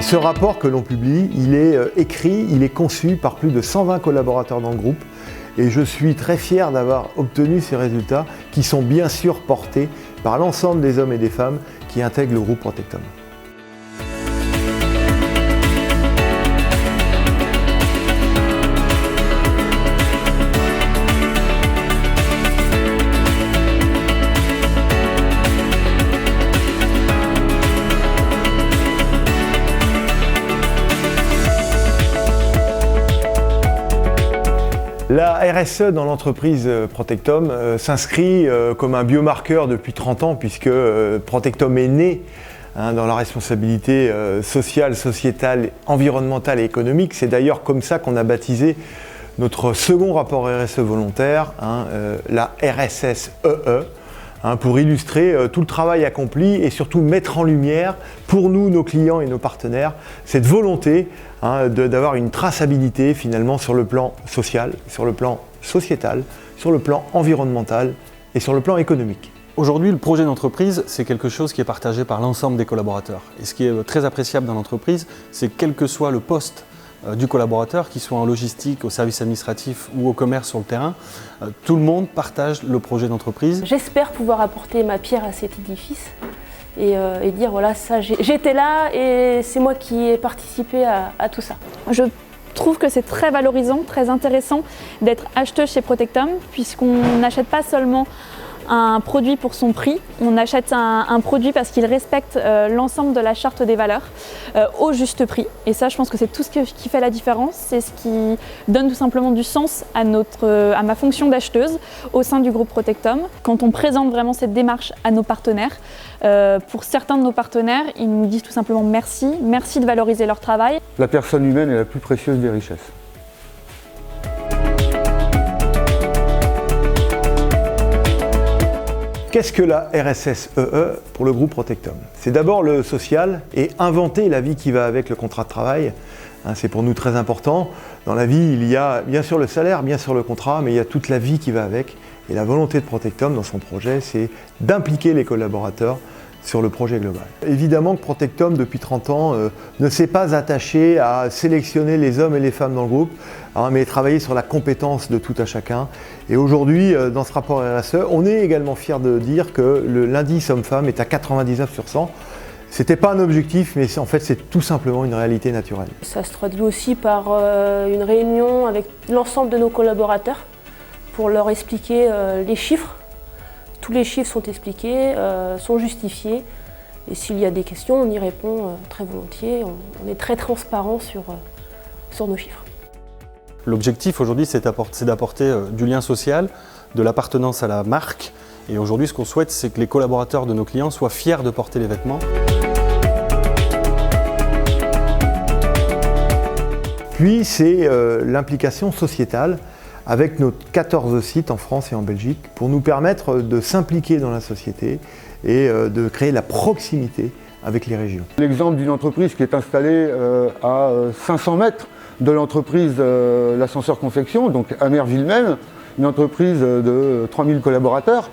Ce rapport que l'on publie, il est écrit, il est conçu par plus de 120 collaborateurs dans le groupe et je suis très fier d'avoir obtenu ces résultats qui sont bien sûr portés par l'ensemble des hommes et des femmes qui intègrent le groupe Protectom. La RSE dans l'entreprise Protectom s'inscrit comme un biomarqueur depuis 30 ans puisque Protectom est né dans la responsabilité sociale, sociétale, environnementale et économique. C'est d'ailleurs comme ça qu'on a baptisé notre second rapport RSE volontaire, la RSSEE, pour illustrer tout le travail accompli et surtout mettre en lumière pour nous, nos clients et nos partenaires, cette volonté d'avoir une traçabilité finalement sur le plan social, sur le plan sociétal, sur le plan environnemental et sur le plan économique. Aujourd'hui, le projet d'entreprise, c'est quelque chose qui est partagé par l'ensemble des collaborateurs. Et ce qui est très appréciable dans l'entreprise, c'est que quel que soit le poste du collaborateur, qu'il soit en logistique, au service administratif ou au commerce sur le terrain, tout le monde partage le projet d'entreprise. J'espère pouvoir apporter ma pierre à cet édifice et dire voilà, ça j'étais là et c'est moi qui ai participé à tout ça. Je trouve que c'est très valorisant, très intéressant d'être acheteuse chez Protectom puisqu'on n'achète pas seulement un produit pour son prix, on achète un produit parce qu'il respecte l'ensemble de la charte des valeurs au juste prix. Et ça, je pense que c'est tout ce qui fait la différence, c'est ce qui donne tout simplement du sens à ma fonction d'acheteuse au sein du groupe Protectom. Quand on présente vraiment cette démarche à nos partenaires, pour certains de nos partenaires, ils nous disent tout simplement merci, merci de valoriser leur travail. La personne humaine est la plus précieuse des richesses. Qu'est-ce que la RSSEE pour le groupe Protectom? C'est d'abord le social et inventer la vie qui va avec le contrat de travail. C'est pour nous très important. Dans la vie, il y a bien sûr le salaire, bien sûr le contrat, mais il y a toute la vie qui va avec. Et la volonté de Protectom dans son projet, c'est d'impliquer les collaborateurs sur le projet global. Évidemment que Protectom, depuis 30 ans, ne s'est pas attaché à sélectionner les hommes et les femmes dans le groupe, mais travailler sur la compétence de tout à chacun. Et aujourd'hui, dans ce rapport RSE, on est également fiers de dire que l'indice homme-femme est à 99 sur 100. C'était pas un objectif, mais en fait, c'est tout simplement une réalité naturelle. Ça se traduit aussi par une réunion avec l'ensemble de nos collaborateurs pour leur expliquer les chiffres. Tous les chiffres sont expliqués, sont justifiés et s'il y a des questions, on y répond très volontiers. On est très transparent sur nos chiffres. L'objectif aujourd'hui, c'est d'apporter du lien social, de l'appartenance à la marque et aujourd'hui, ce qu'on souhaite, c'est que les collaborateurs de nos clients soient fiers de porter les vêtements. Puis, c'est l'implication sociétale avec nos 14 sites en France et en Belgique pour nous permettre de s'impliquer dans la société et de créer la proximité avec les régions. L'exemple d'une entreprise qui est installée à 500 mètres de l'entreprise l'Ascenseur Confection, donc à Merville-même, une entreprise de 3000 collaborateurs,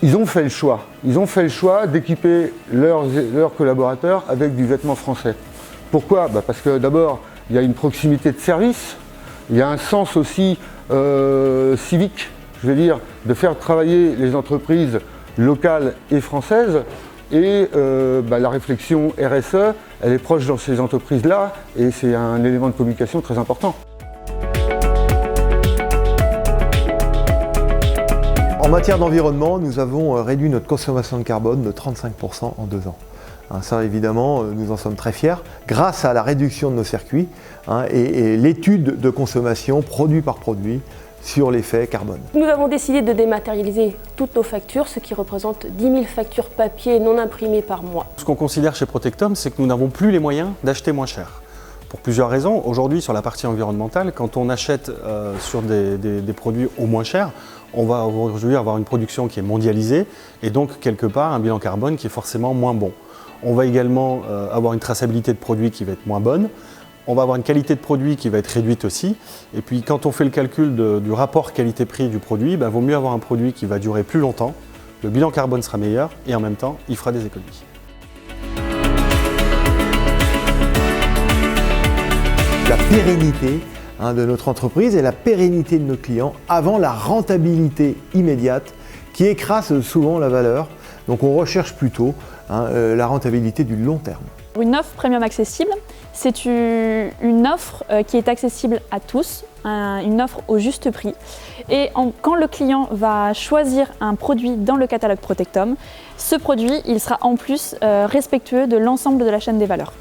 ils ont fait le choix. Ils ont fait le choix d'équiper leurs collaborateurs avec du vêtement français. Pourquoi? Parce que d'abord, il y a une proximité de service. Il y a un sens aussi civique, je veux dire, de faire travailler les entreprises locales et françaises. Et la réflexion RSE, elle est proche dans ces entreprises-là et c'est un élément de communication très important. En matière d'environnement, nous avons réduit notre consommation de carbone de 35% en 2 ans. Ça, évidemment, nous en sommes très fiers, grâce à la réduction de nos circuits et l'étude de consommation produit par produit sur l'effet carbone. Nous avons décidé de dématérialiser toutes nos factures, ce qui représente 10 000 factures papier non imprimées par mois. Ce qu'on considère chez Protectom, c'est que nous n'avons plus les moyens d'acheter moins cher. Pour plusieurs raisons. Aujourd'hui, sur la partie environnementale, quand on achète sur des produits au moins cher, on va aujourd'hui avoir une production qui est mondialisée et donc quelque part un bilan carbone qui est forcément moins bon. On va également avoir une traçabilité de produits qui va être moins bonne. On va avoir une qualité de produit qui va être réduite aussi. Et puis quand on fait le calcul du rapport qualité-prix du produit, il vaut mieux avoir un produit qui va durer plus longtemps, le bilan carbone sera meilleur et en même temps, il fera des économies. la pérennité de notre entreprise et la pérennité de nos clients avant la rentabilité immédiate qui écrase souvent la valeur. Donc on recherche plutôt la rentabilité du long terme. Une offre premium accessible, c'est une offre qui est accessible à tous, une offre au juste prix. Et quand le client va choisir un produit dans le catalogue Protectum, ce produit il sera en plus respectueux de l'ensemble de la chaîne des valeurs.